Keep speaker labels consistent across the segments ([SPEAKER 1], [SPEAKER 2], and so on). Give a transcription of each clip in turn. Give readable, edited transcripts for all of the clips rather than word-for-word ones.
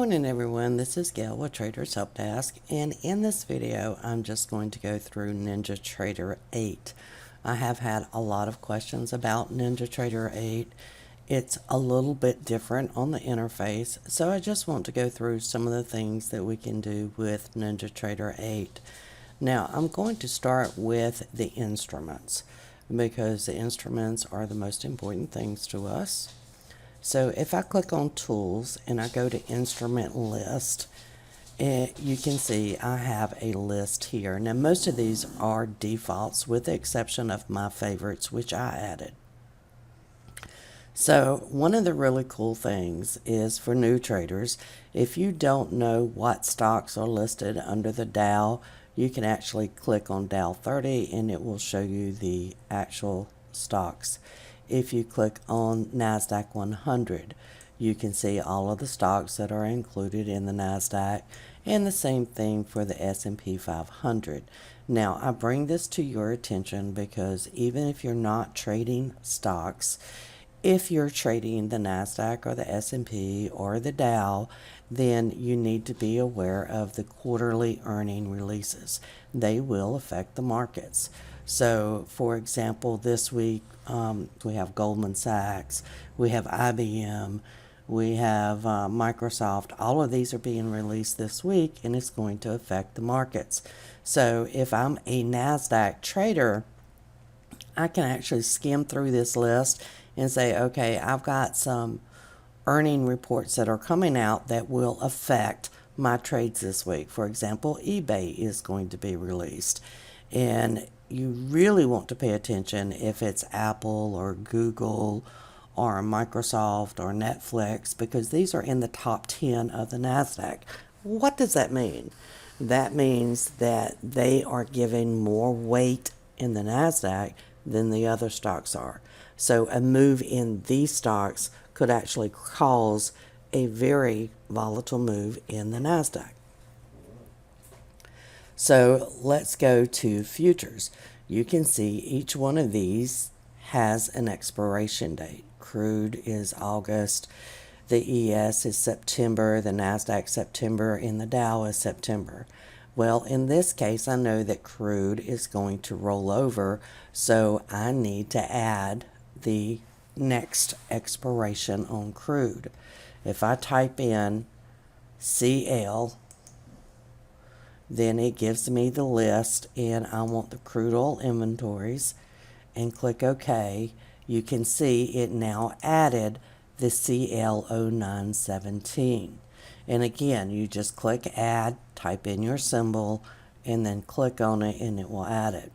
[SPEAKER 1] morning everyone, this is Gail with TradersHelpDesk, and in this video I'm just going to go through NinjaTrader 8. I have had a lot of questions about NinjaTrader 8. It's a little bit different on the interface, so I just want to go through some of the things that we can do with NinjaTrader 8. Now I'm going to start with the instruments because the instruments are the most important things to us. So if I click on Tools and I go to Instrument List, you can see I have a list here. Now most of these are defaults with the exception of my favorites, which I added. So one of the really cool things is for new traders, if you don't know what stocks are listed under the Dow, you can actually click on Dow 30 and it will show you the actual stocks. If you click on NASDAQ 100, you can see all of the stocks that are included in the NASDAQ, and the same thing for the S&P 500. Now, I bring this to your attention because even if you're not trading stocks, if you're trading the NASDAQ or the S&P or the Dow, then you need to be aware of the quarterly earning releases. They will affect the markets. So, for example, this week we have Goldman Sachs, we have IBM, we have Microsoft. All of these are being released this week, and it's going to affect the markets. So if I'm a NASDAQ trader, I can actually skim through this list and say, okay, I've got some earning reports that are coming out that will affect my trades this week. For example, eBay is going to be released, and you really want to pay attention if it's Apple or Google or Microsoft or Netflix, because these are in the top 10 of the NASDAQ. What does that mean? That means that they are giving more weight in the NASDAQ than the other stocks are. So a move in these stocks could actually cause a very volatile move in the NASDAQ. So let's go to futures. You can see each one of these has an expiration date. Crude is August, the ES is September, the NASDAQ September, and the Dow is September. Well, in this case, I know that crude is going to roll over, so I need to add the next expiration on crude. If I type in CL, then it gives me the list, and I want the crude oil inventories, and click OK. You can see it now added the CL0917. And again, you just click Add, type in your symbol, and then click on it, and it will add it.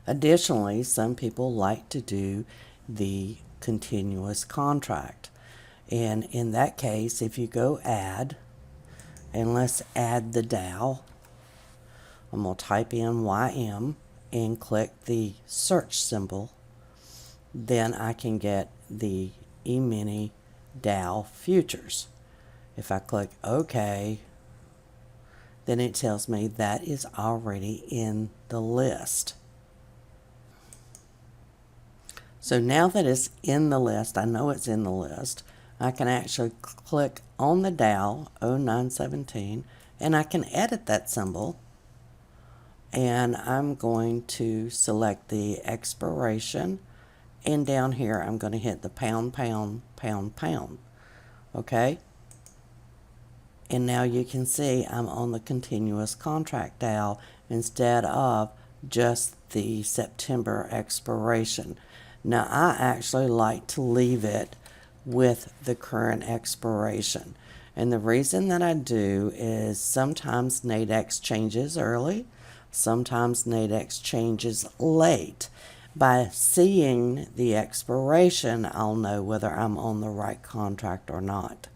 [SPEAKER 1] Additionally, some people like to do the continuous contract. And in that case, if you go Add, and let's add the Dow. I'm going to type in YM and click the search symbol. Then I can get the E-mini Dow futures. If I click OK, then it tells me that is already in the list. So now that it's in the list, I know it's in the list, I can actually click on the Dow 0917 and I can edit that symbol, and I'm going to select the expiration, and down here I'm going to hit the pound, pound, pound, pound. Okay? And now you can see I'm on the continuous contract Dow instead of just the September expiration. Now I actually like to leave it with the current expiration. And the reason that I do is sometimes Nadex changes early, sometimes Nadex changes late. By seeing the expiration, I'll know whether I'm on the right contract or not.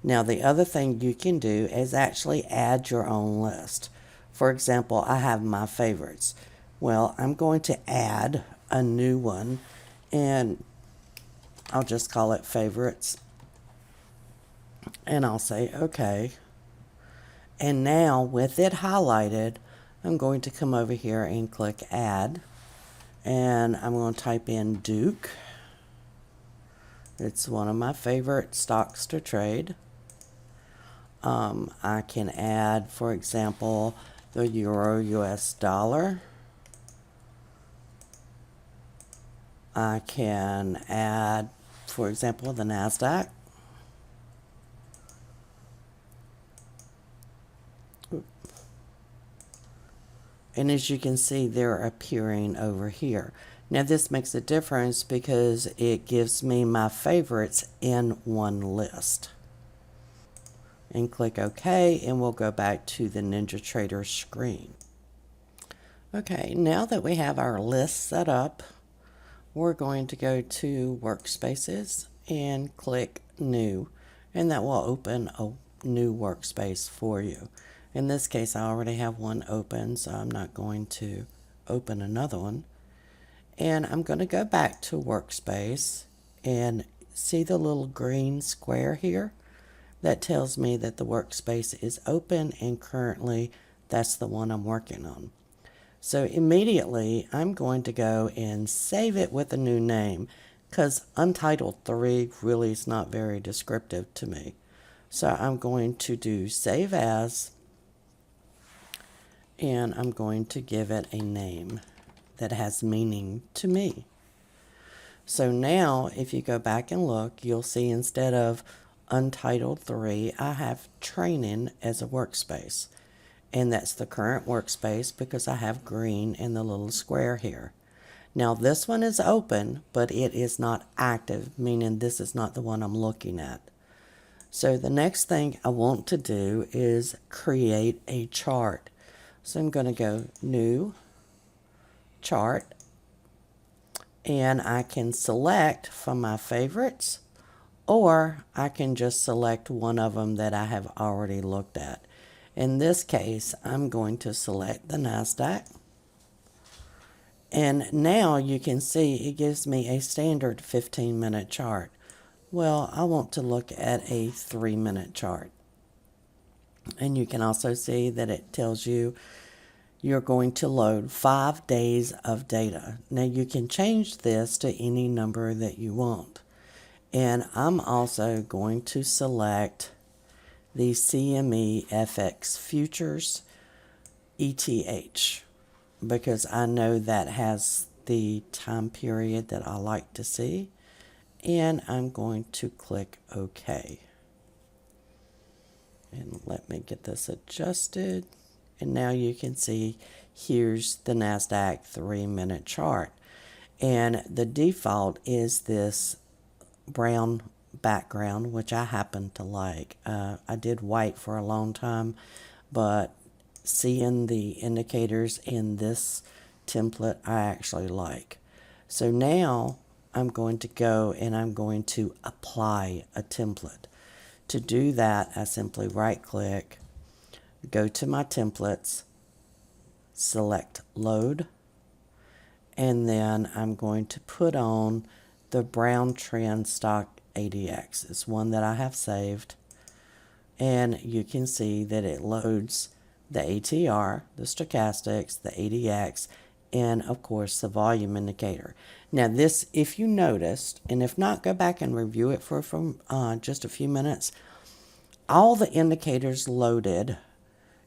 [SPEAKER 1] Now the other thing you can do is actually add your own list. For example, I have my favorites. Well, I'm going to add a new one, and I'll just call it favorites, and I'll say OK. And now with it highlighted, I'm going to come over here and click Add, and I'm going to type in Duke, It's one of my favorite stocks to trade. I can add, for example, the Euro US dollar. I can add, for example, the NASDAQ. And as you can see, they're appearing over here. Now this makes a difference because it gives me my favorites in one list. And click OK, and we'll go back to the NinjaTrader screen. Okay, now that we have our list set up, we're going to go to Workspaces and click New, and that will open a new workspace for you. In this case, I already have one open, so I'm not going to open another one. And I'm going to go back to Workspace and see the little green square here? That tells me that the workspace is open, and currently that's the one I'm working on. So immediately I'm going to go and save it with a new name, because Untitled 3 really is not very descriptive to me. So I'm going to do Save As, and I'm going to give it a name that has meaning to me. So now if you go back and look, you'll see instead of Untitled 3, I have Training as a workspace. And that's the current workspace because I have green in the little square here. Now this one is open, but it is not active, meaning this is not the one I'm looking at. So the next thing I want to do is create a chart. So I'm going to go New, Chart, and I can select from my favorites, or I can just select one of them that I have already looked at. In this case, I'm going to select the NASDAQ. And now you can see it gives me a standard 15-minute chart. Well, I want to look at a 3-minute chart. And you can also see that it tells you you're going to load 5 days of data. Now you can change this to any number that you want. And I'm also going to select the CME FX Futures ETH because I know that has the time period that I like to see. And I'm going to click OK. And let me get this adjusted. And now you can see here's the NASDAQ 3-minute chart. And the default is this brown background, which I happen to like. I did white for a long time, but seeing the indicators in this template I actually like. So now I'm going to go and I'm going to apply a template. To do that, I simply right click, go to my templates, select load, and then I'm going to put on the brown trend stock ADX. It's one that I have saved, and you can see that it loads the ATR, the stochastics, the ADX, and of course the volume indicator. Now this, if you noticed, and if not, go back and review it for just a few minutes, all the indicators loaded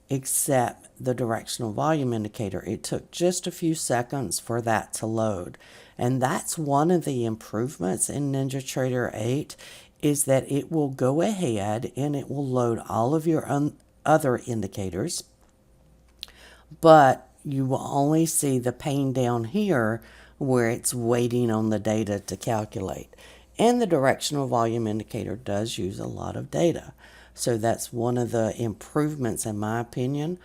[SPEAKER 1] except the directional volume indicator. It took just a few seconds for that to load. And that's one of the improvements in NinjaTrader 8 is that it will go ahead and it will load all of your other indicators, but you will only see the pane down here where it's waiting on the data to calculate. And the directional volume indicator does use a lot of data. So that's one of the improvements, in my opinion,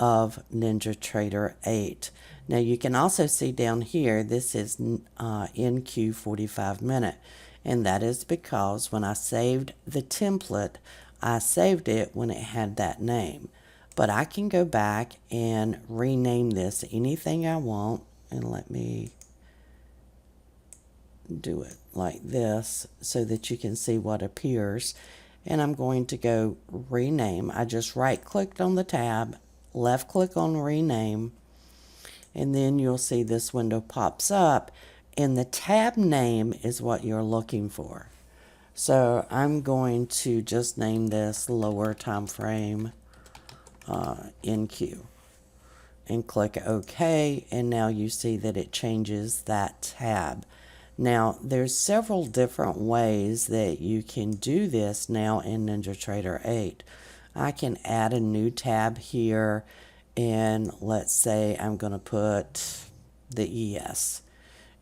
[SPEAKER 1] of NinjaTrader 8. Now you can also see down here, this is NQ 45 minute. And that is because when I saved the template, I saved it when it had that name. But I can go back and rename this anything I want. And let me do it like this so that you can see what appears. And I'm going to go rename. I just right clicked on the tab, left click on rename, and then you'll see this window pops up, and the tab name is what you're looking for. So I'm going to just name this lower time frame NQ and click OK, and now you see that it changes that tab. Now there's several different ways that you can do this now in NinjaTrader 8. I can add a new tab here, and let's say I'm going to put the ES,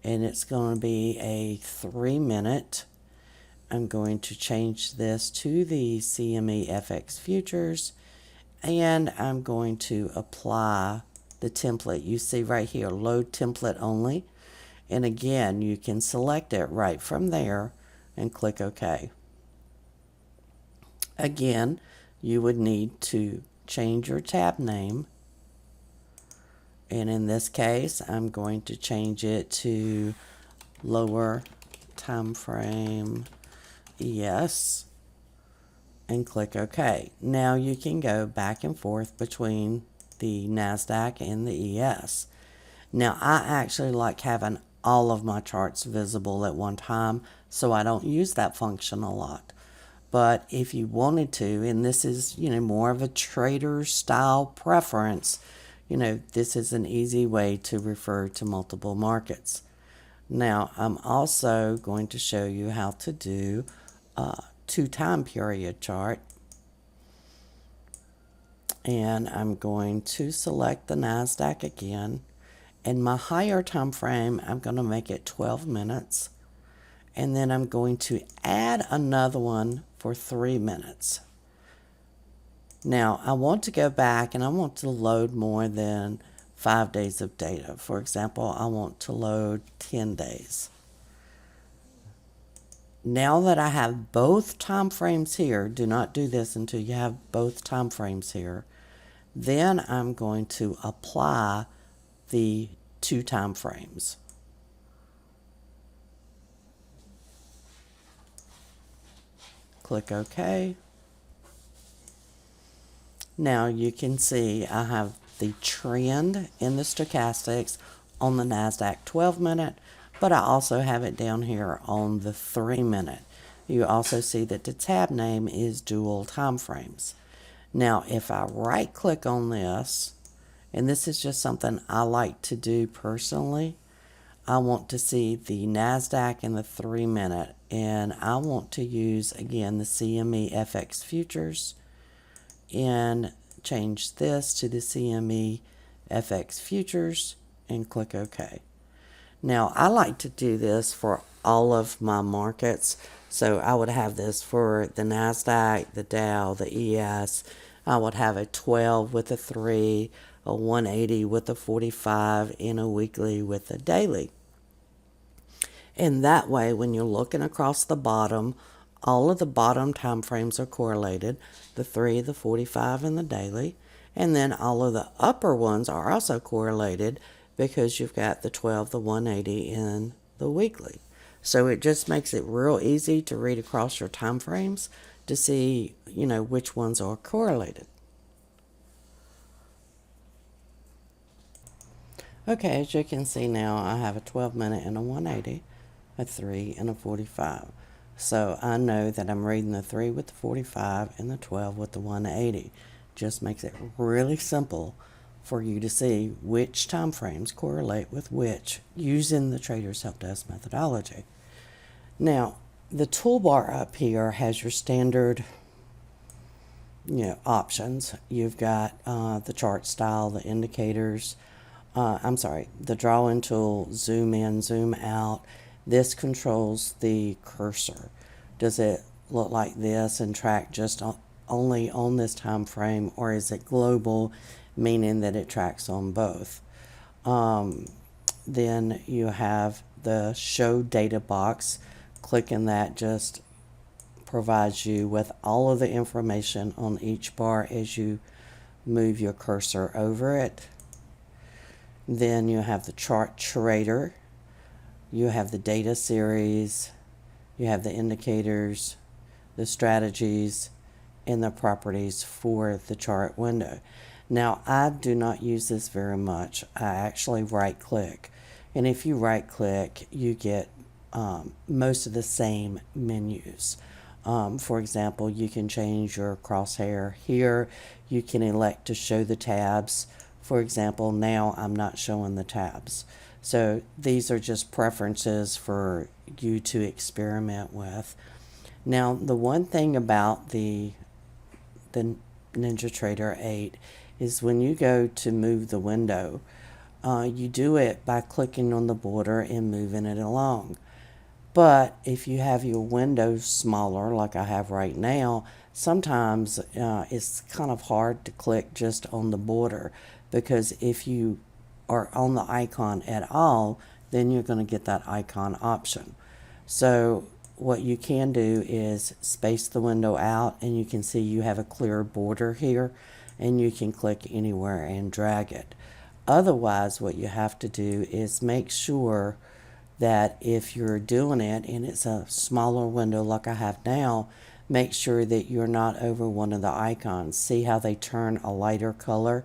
[SPEAKER 1] and it's going to be a 3-minute. I'm going to change this to the CME FX futures, and I'm going to apply the template. You see right here, load template only. And again, you can select it right from there and click OK. Again, you would need to change your tab name. And in this case, I'm going to change it to lower time frame ES and click OK. Now you can go back and forth between the NASDAQ and the ES. Now I actually like having all of my charts visible at one time, so I don't use that function a lot. But if you wanted to, and this is, more of a trader style preference, this is an easy way to refer to multiple markets. Now I'm also going to show you how to do a 2-time period chart. And I'm going to select the NASDAQ again. And my higher time frame, I'm going to make it 12 minutes. And then I'm going to add another one for 3 minutes. Now, I want to go back and I want to load more than 5 days of data. For example, I want to load 10 days. Now that I have both time frames here, do not do this until you have both time frames here. Then I'm going to apply the 2 time frames. Click OK. Now you can see I have the trend in the stochastics on the NASDAQ 12-minute, but I also have it down here on the 3-minute. You also see that the tab name is dual time frames. Now if I right click on this, and this is just something I like to do personally, I want to see the NASDAQ in the 3-minute, and I want to use again the CME FX futures and change this to the CME FX futures and click OK. Now I like to do this for all of my markets, so I would have this for the NASDAQ, the Dow, the ES. I would have a 12 with a 3, a 180 with a 45, and a weekly with a daily. And that way, when you're looking across the bottom, all of the bottom time frames are correlated, the 3, the 45, and the daily. And then all of the upper ones are also correlated because you've got the 12, the 180, and the weekly. So it just makes it real easy to read across your time frames to see, which ones are correlated. Okay, as you can see now, I have a 12-minute and a 180, a 3, and a 45. So I know that I'm reading the 3 with the 45 and the 12 with the 180. Just makes it really simple for you to see which time frames correlate with which using the Traders Help Desk methodology. Now, the toolbar up here has your standard options. You've got the chart style, the indicators, the drawing tool, zoom in, zoom out. This controls the cursor. Does it look like this and track just only on this time frame, or is it global, meaning that it tracks on both? Then you have the show data box. Clicking that just provides you with all of the information on each bar as you move your cursor over it. Then you have the chart trader. You have the data series, you have the indicators, the strategies, and the properties for the chart window. Now, I do not use this very much. I actually right click. And if you right click, you get most of the same menus. For example, you can change your crosshair here. You can elect to show the tabs. For example, now I'm not showing the tabs. So these are just preferences for you to experiment with. Now, the one thing about the NinjaTrader 8 is when you go to move the window, you do it by clicking on the border and moving it along. But if you have your window smaller, like I have right now, sometimes it's kind of hard to click just on the border, because if you are on the icon at all, then you're going to get that icon option. So what you can do is space the window out, and you can see you have a clear border here, and you can click anywhere and drag it. Otherwise, what you have to do is make sure that if you're doing it and it's a smaller window like I have now, make sure that you're not over one of the icons. See how they turn a lighter color?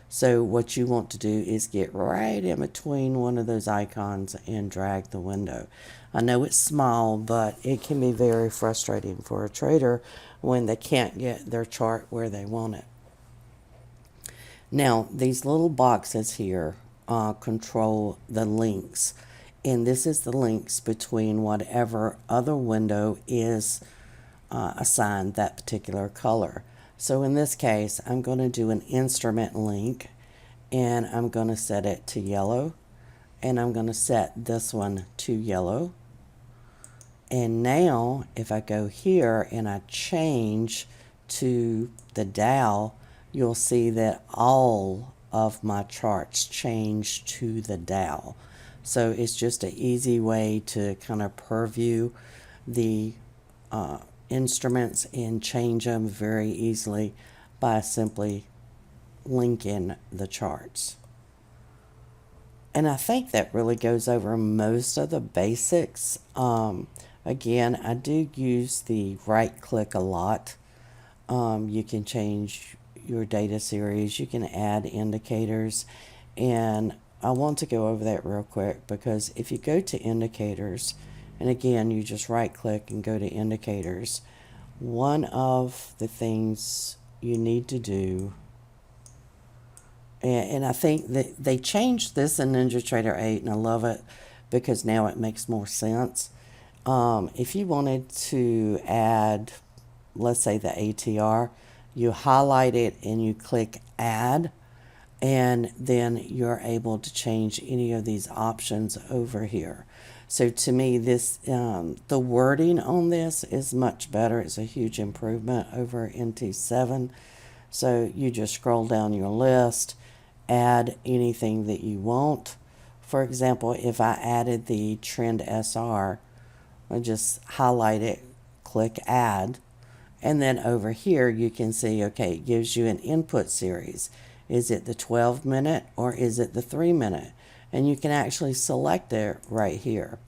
[SPEAKER 1] So what you want to do is get right in between one of those icons and drag the window. I know it's small, but it can be very frustrating for a trader when they can't get their chart where they want it. Now, these little boxes here control the links. And this is the links between whatever other window is assigned that particular color. So in this case, I'm going to do an instrument link, and I'm going to set it to yellow, and I'm going to set this one to yellow. And now if I go here and I change to the Dow, you'll see that all of my charts change to the Dow. So it's just an easy way to kind of preview the instruments and change them very easily by simply linking the charts. And I think that really goes over most of the basics. Again, I do use the right click a lot. You can change your data series, you can add indicators, and I want to go over that real quick, because if you go to indicators, and again you just right click and go to indicators, one of the things you need to do, and I think that they changed this in NinjaTrader 8 and I love it because now it makes more sense. If you wanted to add, let's say, the ATR, you highlight it and you click add, and then you're able to change any of these options over here. So to me, this the wording on this is much better. It's a huge improvement over NT7. So you just scroll down your list, add anything that you want. For example, if I added the trend SR, I just highlight it, click add, and then over here you can see, okay, it gives you an input series. Is it the 12-minute or is it the 3-minute? And you can actually select it right here.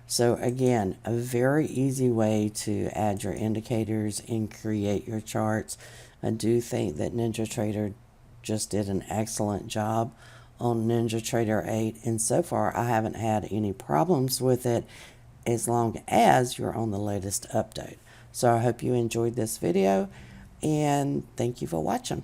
[SPEAKER 1] So again, a very easy way to add your indicators and create your charts. I do think that NinjaTrader just did an excellent job on NinjaTrader 8, and so far I haven't had any problems with it as long as you're on the latest update. So I hope you enjoyed this video, and thank you for watching.